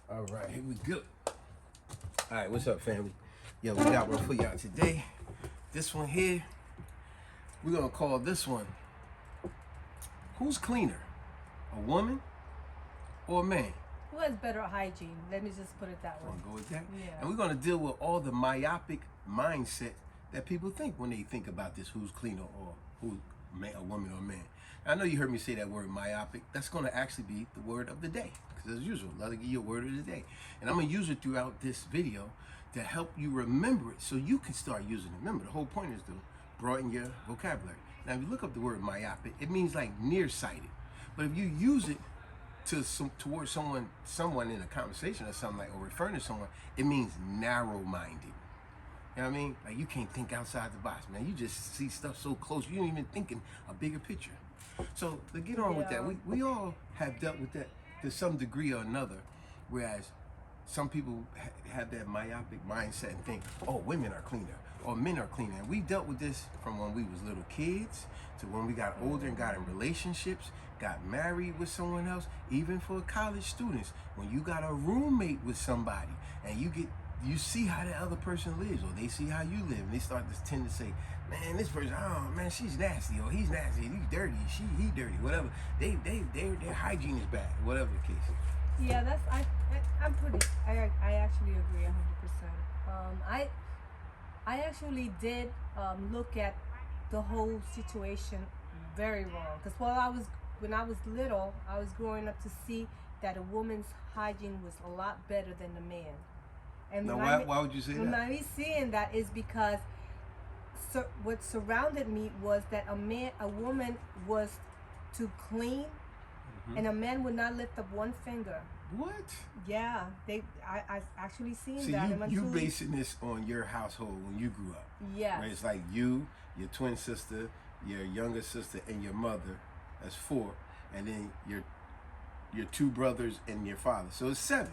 All right, here we go. All right, what's up, family? Yo, we got one for y'all today. This one here, we're gonna call this one, who's cleaner, a woman or a man? Who has better hygiene? Let me just put it that way. Wanna go with that? Yeah. And we're gonna deal with all the myopic mindset that people think when they think about this, who's cleaner or who's a woman or a man. I know you heard me say that word myopic. That's gonna actually be the word of the day. Because as usual, I'll give you a word of the day. And I'm gonna use it throughout this video to help you remember it so you can start using it. Remember, the whole point is to broaden your vocabulary. Now, if you look up the word myopic, it means like nearsighted. But if you use it towards someone in a conversation or something like, or referring to someone, it means narrow-minded. You know what I mean? Like you can't think outside the box, man. You just see stuff so close, you don't even think in a bigger picture. So to get on with that, we all have dealt with that to some degree or another, whereas some people have that myopic mindset and think, oh, women are cleaner or men are cleaner. And we dealt with this from when we was little kids to when we got older and got in relationships, got married with someone else, even for college students. When you got a roommate with somebody and you see how the other person lives, or they see how you live, and they start to tend to say, man, this person, oh man, she's nasty, or he's nasty, he's dirty, he dirty, whatever. Their hygiene is bad, whatever the case. Yeah, I actually agree 100%. I actually did look at the whole situation very wrong, because when I was little, I was growing up to see that a woman's hygiene was a lot better than the man. And now, why would you say that? When I was seeing that is because what surrounded me was that a woman was to clean, and a man would not lift up one finger. What? Yeah, I actually seen See, that. you basing this on your household when you grew up. Yeah. Right? It's like you, your twin sister, your younger sister, and your mother. That's 4, and then your 2 brothers and your father. So it's 7.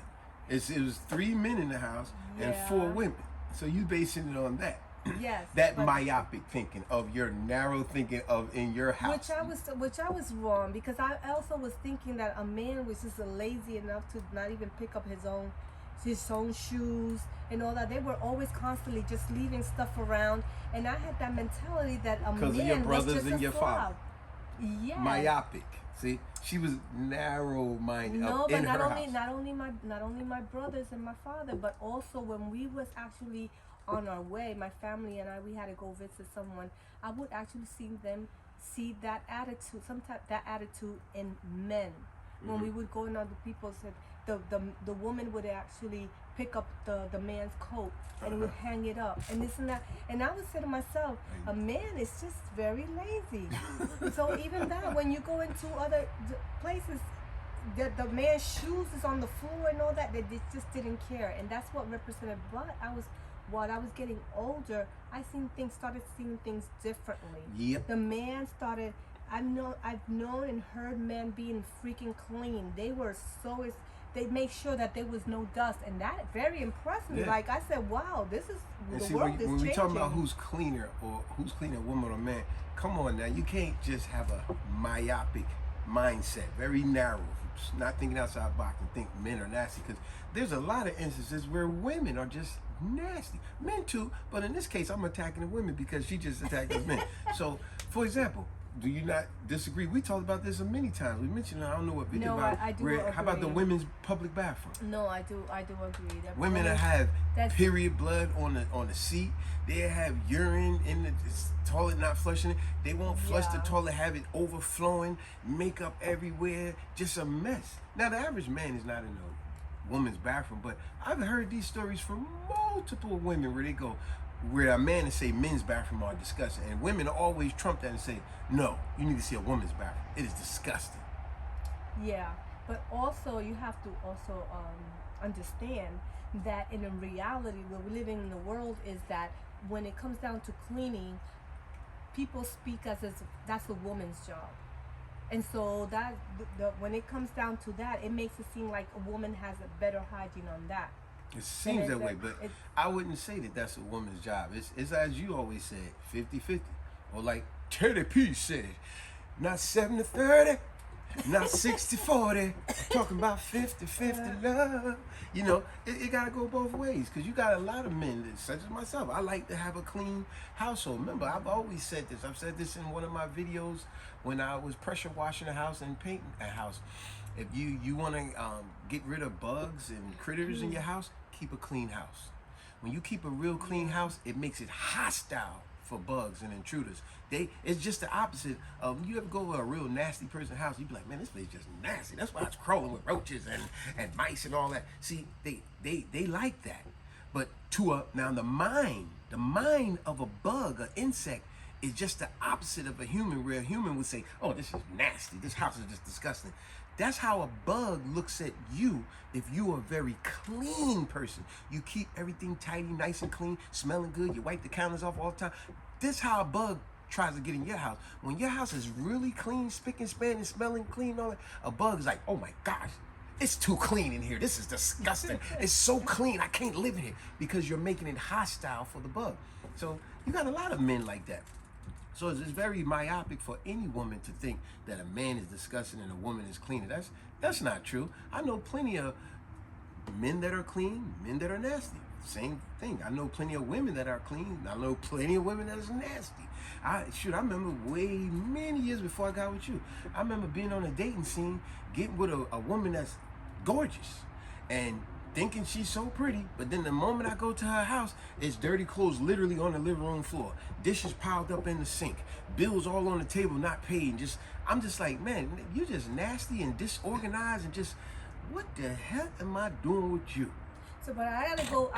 It was 3 men in the house and 4 women. So you basing it on that. Yes. That myopic thinking of your narrow thinking of in your house. Which I was wrong, because I also was thinking that a man was just lazy enough to not even pick up his own shoes and all that. They were always constantly just leaving stuff around, and I had that mentality that a man because of your brothers was just and your father. Yeah. Myopic. See, she was narrow-minded. No, but not only my brothers and my father, but also when we was actually on our way, my family and we had to go visit someone. I would actually see that attitude, that attitude in men. When we would go in other people's, the woman would actually pick up the man's coat and would hang it up and this and that. And I would say to myself, a man is just very lazy. So even that, when you go into other places, the man's shoes is on the floor and all that, they just didn't care. And that's what represented. But while I was getting older, started seeing things differently. Yep. The man started. I've known and heard men being freaking clean. They made sure that there was no dust, and that very impressed me. Yeah. Like I said, wow, this is and the see, world is changing. when we talk about who's cleaner, a woman or man, come on now, you can't just have a myopic mindset, very narrow, not thinking outside the box and think men are nasty, because there's a lot of instances where women are just nasty. Men too, but in this case, I'm attacking the women because she just attacked the men. So, for example, do you not disagree? We talked about this many times. We mentioned it, I don't know what video. No, I do agree. How about the women's public bathroom? No, I do agree. That women that have period blood on the seat, they have urine in the toilet not flushing it. They won't flush the toilet, have it overflowing, makeup everywhere, just a mess. Now the average man is not in a woman's bathroom, but I've heard these stories from multiple women where a man and say men's bathroom are disgusting, and women always trump that and say, no, you need to see a woman's bathroom. It is disgusting. Yeah, but also you have to also understand that in reality, what we're living in the world is that when it comes down to cleaning, people speak as if that's a woman's job. And so that when it comes down to that, it makes it seem like a woman has a better hygiene on that. It seems that way, but I wouldn't say that that's a woman's job. It's as you always said, 50-50. Or like Teddy P said, not 70-30, Not 60-40, talking about 50-50 love. You know, it got to go both ways, because you got a lot of men, such as myself. I like to have a clean household. Remember, I've always said this. I've said this in one of my videos when I was pressure washing a house and painting a house. If you want to get rid of bugs and critters in your house, keep a clean house. When you keep a real clean house, it makes it hostile for bugs and intruders. It's just the opposite of, you ever go to a real nasty person's house, you be like, man, this place is just nasty. That's why it's crawling with roaches and mice and all that. See, they like that. But now the mind of a bug, an insect, is just the opposite of a human, where a human would say, oh, this is nasty. This house is just disgusting. That's how a bug looks at you if you are a very clean person. You keep everything tidy, nice and clean, smelling good. You wipe the counters off all the time. This is how a bug tries to get in your house. When your house is really clean, spick and span, and smelling clean and all that, a bug is like, oh my gosh, it's too clean in here. This is disgusting. It's so clean, I can't live in here, because you're making it hostile for the bug. So you got a lot of men like that. So it's very myopic for any woman to think that a man is disgusting and a woman is clean. That's not true. I know plenty of men that are clean, men that are nasty. Same thing. I know plenty of women that are clean. I know plenty of women that is nasty. I remember many years before I got with you. I remember being on a dating scene, getting with a woman that's gorgeous, and thinking she's so pretty, but then the moment I go to her house, it's dirty clothes literally on the living room floor, dishes piled up in the sink, bills all on the table not paid. I'm just like, man, you just nasty and disorganized, and just, what the hell am I doing with you? So, but I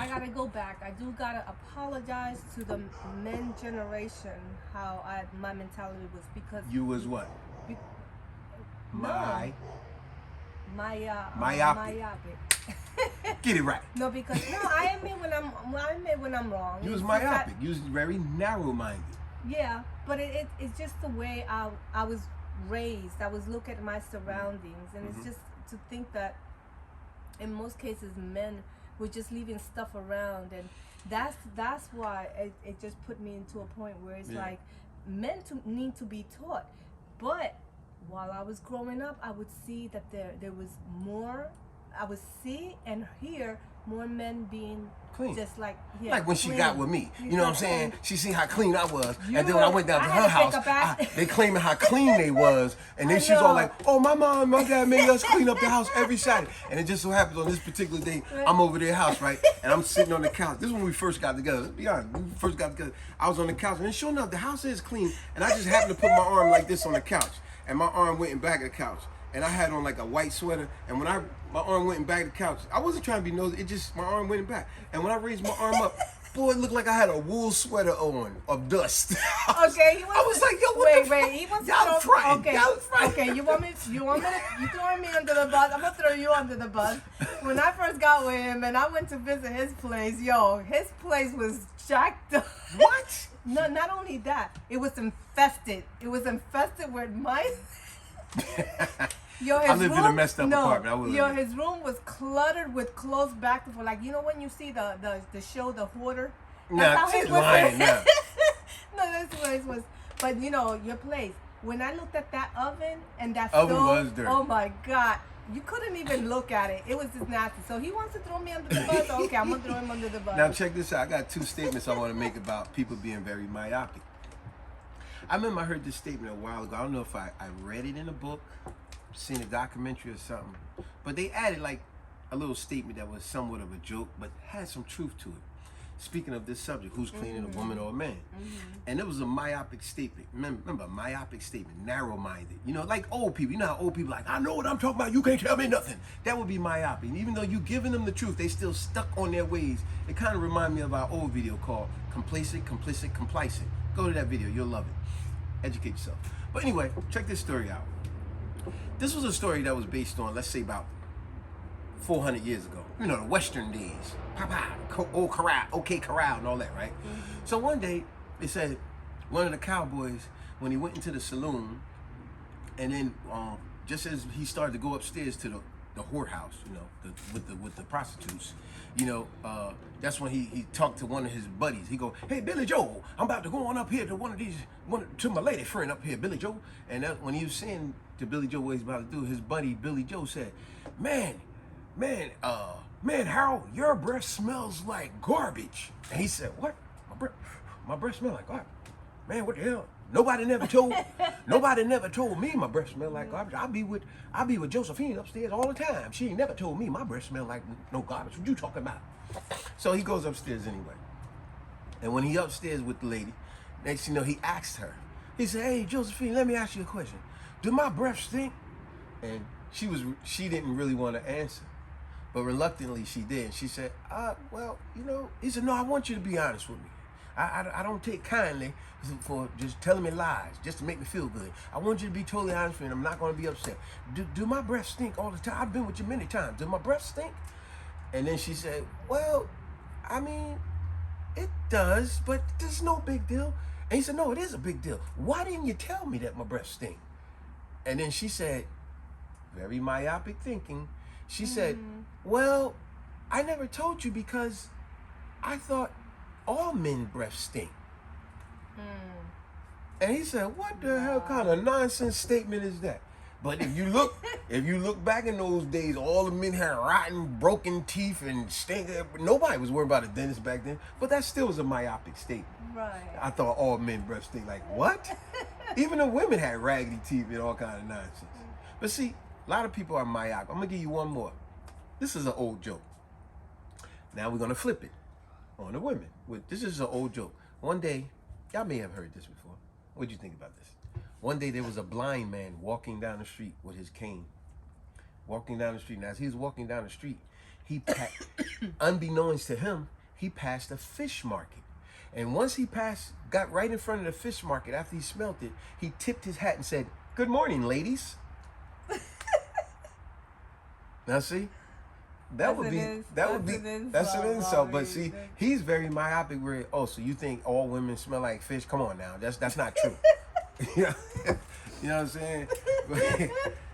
gotta go back. I do gotta apologize to the men generation, how my mentality was, because You was what? Myopic. Get it right. No, because I admit when I'm wrong. You was It's just myopic. that- You was very narrow-minded. Yeah, but it's just the way I was raised. I was look at my surroundings, and it's just to think that in most cases men were just leaving stuff around, and that's why it just put me into a point where it's like men need to be taught. But while I was growing up, I would see that there was more. I would see and hear more men being Clean. just like Like when she clean. got with me. You know what I'm saying? She seen how clean I was. You And then when I were- went down to I had her to house, take a bath. they claiming how clean they was. And then I she's all know. like, oh, my mom and my dad made us clean up the house every Saturday. And it just so happens on this particular day, I'm over their house, right? And I'm sitting on the couch. This is when we first got together. Let's be honest. When we first got together, I was on the couch. And sure enough, the house is clean. And I just happened to put my arm like this on the couch. And my arm went in back of the couch. And I had on like a white sweater. And when my arm went in back of the couch, I wasn't trying to be nosy. It just, my arm went in back. And when I raised my arm up, boy, it looked like I had a wool sweater on of dust. Okay, I was like, yo, what wait, he wants y'all to throw. fronting. Okay, Y'all fronting. okay, you want me you throwing me under the bus? I'm gonna throw you under the bus. When I first got with him and I went to visit his place, his place was jacked up. What? No, not only that, it was infested. It was infested with mice. His I lived in a messed up apartment. I wouldn't live his room was cluttered with clothes back and forth. Like, you know when you see the show The Hoarder? Nah, how she's his was. lying now. No, that's what it was. But your place. When I looked at that oven and that Oven stove, was dirty. oh my God. You couldn't even look at it. It was just nasty. So he wants to throw me under the bus. Okay, I'm going to throw him under the bus. Now check this out. I got two statements I want to make about people being very myopic. I remember I heard this statement a while ago. I don't know if I read it in a book, seen a documentary or something, but they added like a little statement that was somewhat of a joke, but had some truth to it. Speaking of this subject, who's cleaning, a woman or a man? And it was a myopic statement. Remember, a myopic statement, narrow-minded. You know, like old people. You know how old people are like, I know what I'm talking about, you can't tell me nothing. That would be myopic. And even though you giving them the truth, they still stuck on their ways. It kind of reminds me of our old video called Complacent, Complicit, Complacent. Go to that video, you'll love it. Educate yourself. But anyway, check this story out. This was a story that was based on, let's say, about 400 years ago. You know, the Western days. Old Corral, OK Corral and all that, right? So one day, they said one of the cowboys, when he went into the saloon, and then just as he started to go upstairs to the the whorehouse, with the prostitutes. That's when he talked to one of his buddies. He go, "Hey, Billy Joe, I'm about to go on up here to my lady friend up here, Billy Joe." And that, when he was saying to Billy Joe what he's about to do, his buddy Billy Joe said, man, Harold, your breath smells like garbage. And he said, "What? My breath smells like garbage? Man, what the hell? Nobody never told me my breath smelled like garbage. I be with Josephine upstairs all the time. She ain't never told me my breath smelled like no garbage. What you talking about?" So he goes upstairs anyway. And when he upstairs with the lady, next you know, he asked her. He said, "Hey, Josephine, let me ask you a question. Do my breath stink?" And she didn't really want to answer, but reluctantly she did. She said, "Well, He said, "No, I want you to be honest with me. I don't take kindly for just telling me lies just to make me feel good. I want you to be totally honest with me. I'm not going to be upset. Do my breath stink all the time? I've been with you many times. Do my breath stink?" And then she said, "Well, I mean, it does, but there's no big deal." And he said, "No, it is a big deal. Why didn't you tell me that my breath stink?" And then she said, very myopic thinking, she said, "Well, I never told you because I thought all men breath stink." And he said, "What the hell kind of nonsense statement is that?" But if you look back in those days, all the men had rotten, broken teeth and stink. Nobody was worried about a dentist back then. But that still was a myopic statement. Right. I thought all men breath stink. Like, what? Even the women had raggedy teeth and all kind of nonsense. But see, a lot of people are myopic. I'm gonna give you one more. This is an old joke. Now we're gonna flip it on the women. This is an old joke. One day, y'all may have heard this before. What'd you think about this? One day there was a blind man walking down the street with his cane. Walking down the street. Now as he was walking down the street, unbeknownst to him, he passed a fish market. And once he got right in front of the fish market, after he smelt it, he tipped his hat and said, "Good morning, ladies." Now see? That's an insult. But see, he's very myopic. So you think all women smell like fish? Come on now, that's not true. You know what I'm saying?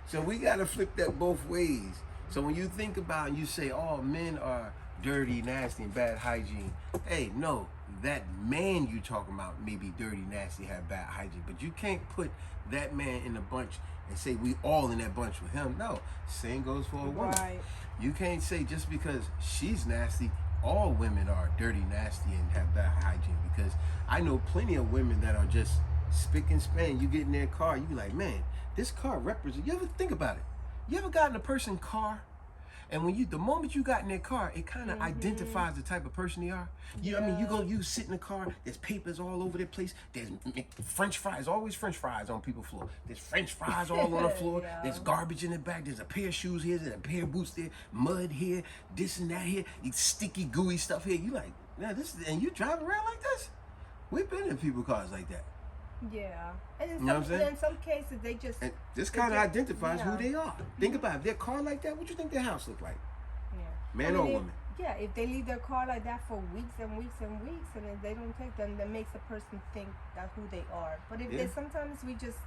So we gotta flip that both ways. So when you think about and you say, "Oh, men are dirty, nasty, and bad hygiene," hey, no, that man you talking about may be dirty, nasty, have bad hygiene, but you can't put that man in a bunch and say we all in that bunch with him. No, same goes for a woman. Right. You can't say just because she's nasty, all women are dirty, nasty, and have bad hygiene. Because I know plenty of women that are just spick and span. You get in their car, you be like, "Man, this car represents." You ever think about it? You ever got in a person's car, and the moment you got in their car, it kind of identifies the type of person they are. You sit in the car. There's papers all over the place. There's French fries, always French fries on people's floor. There's French fries all on the floor. Yeah. There's garbage in the back. There's a pair of shoes here. There's a pair of boots there. Mud here. This and that here. Sticky, gooey stuff here. You like, "Man, and you drive around like this?" We've been in people's cars like that. Yeah, and in some cases they just. And this kind of identifies who they are. Think about it. If their car like that, what you think their house look like? Yeah. Man or woman? Yeah, if they leave their car like that for weeks and weeks and weeks, and if they don't take them, that makes a person think that's who they are. But if they sometimes we just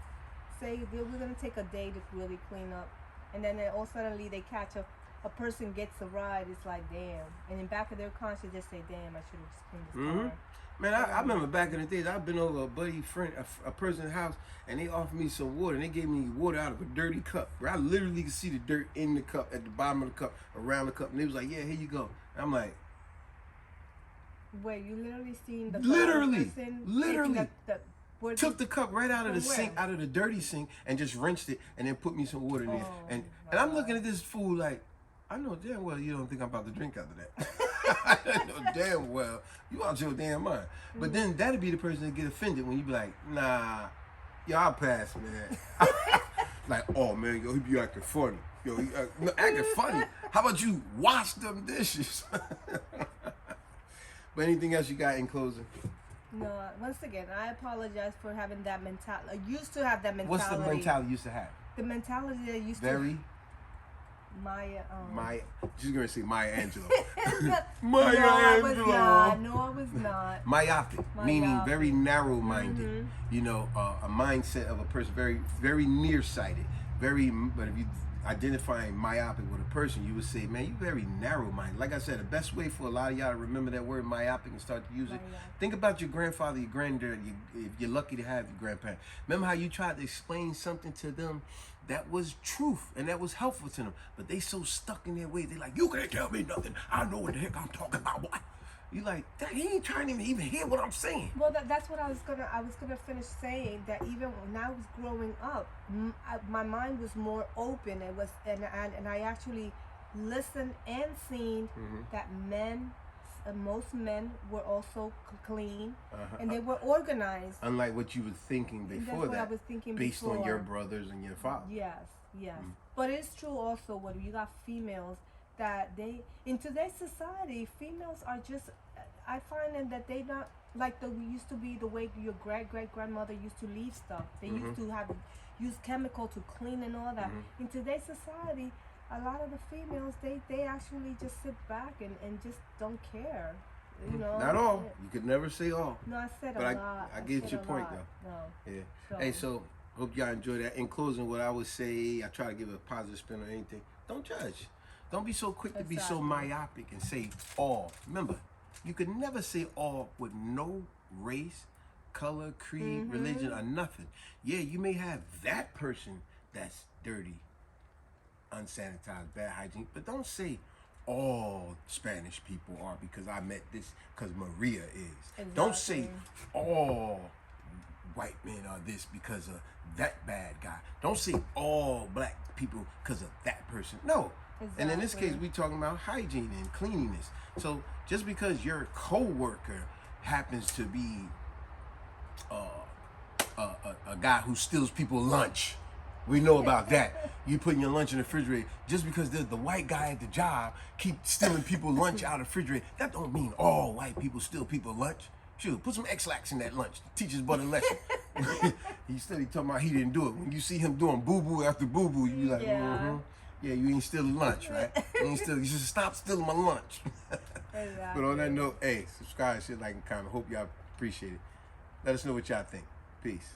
say we're gonna take a day to really clean up, and then all suddenly they catch a person gets a ride, it's like, damn. And in back of their conscience, they say, "Damn, I should have just cleaned this car." Man, I remember back in the days, I've been over a person's house, and they offered me some water, and they gave me water out of a dirty cup, where I literally could see the dirt in the cup, at the bottom of the cup, around the cup, and they was like, "Yeah, here you go." And I'm like, wait, you literally seen the literally person took the cup right out of the sink, out of the dirty sink, and just rinsed it, and then put me some water in there, and I'm looking at this fool like, I know damn well you don't think I'm about to drink after that. I know damn well you out your damn mind. But then that'd be the person that get offended when you be like, "Nah, y'all pass, man." Like, "Oh man, yo, he be acting funny. Yo, he acting funny. How about you wash them dishes?" But anything else you got in closing? No, once again, I apologize for having that mentality. I used to have that mentality. What's the mentality you used to have? The mentality that I used to she's gonna say Maya Angelou. Maya Angelou. No, I was not. Myopic, meaning very narrow-minded. A mindset of a person very, very nearsighted. But if you identifying myopic with a person, you would say, man, you're very narrow-minded. Like I said, the best way for a lot of y'all to remember that word myopic and start to use it, think about your grandfather, your granddad, if you're lucky to have your grandparent. Remember how you tried to explain something to them that was truth and that was helpful to them, but they so stuck in their ways, they like, you can't tell me nothing. I know what the heck I'm talking about, boy. You like, that he ain't trying to even hear what I'm saying. Well, that's what I was gonna finish saying, that even when I was growing up, my mind was more open. It was, and I actually listened and seen that most men were also clean, and they were organized. Unlike what you were thinking before. That's what I was thinking based before. on your brothers and your father. Yes. But it's true also when you got females that they, in today's society, females are just, I find that they not like the used to be the way your grandmother used to leave stuff. They used to use chemical to clean and all that. In today's society, a lot of the females, they actually just sit back and just don't care. You know, not all. You could never say all. No, I said but a lot. I get your point though. No. Yeah. So. Hey, so hope y'all enjoy that. In closing, what I would say, I try to give a positive spin on anything. Don't judge. Don't be so quick to be so myopic and say all. Remember, you could never say all with no race, color, creed, religion, or nothing. Yeah, you may have that person that's dirty, unsanitized, bad hygiene, but don't say all Spanish people are because I met this, because Maria is. Exactly. Don't say all white men are this because of that bad guy. Don't say all black people because of that person. No. Exactly. And in this case, we talking about hygiene and cleanliness. So just because your co-worker happens to be a guy who steals people lunch, we know about that. You putting your lunch in the refrigerator. Just because there's the white guy at the job keep stealing people lunch out of the refrigerator, that don't mean all white people steal people lunch. Shoot, put some X-Lax in that lunch. Teach his brother a lesson. He talking about he didn't do it. When you see him doing boo-boo after boo-boo, you be like, yeah, you ain't stealing lunch, right? You should stop stealing my lunch. Exactly. But on that note, hey, subscribe, shit, like, and comment. Hope y'all appreciate it. Let us know what y'all think. Peace.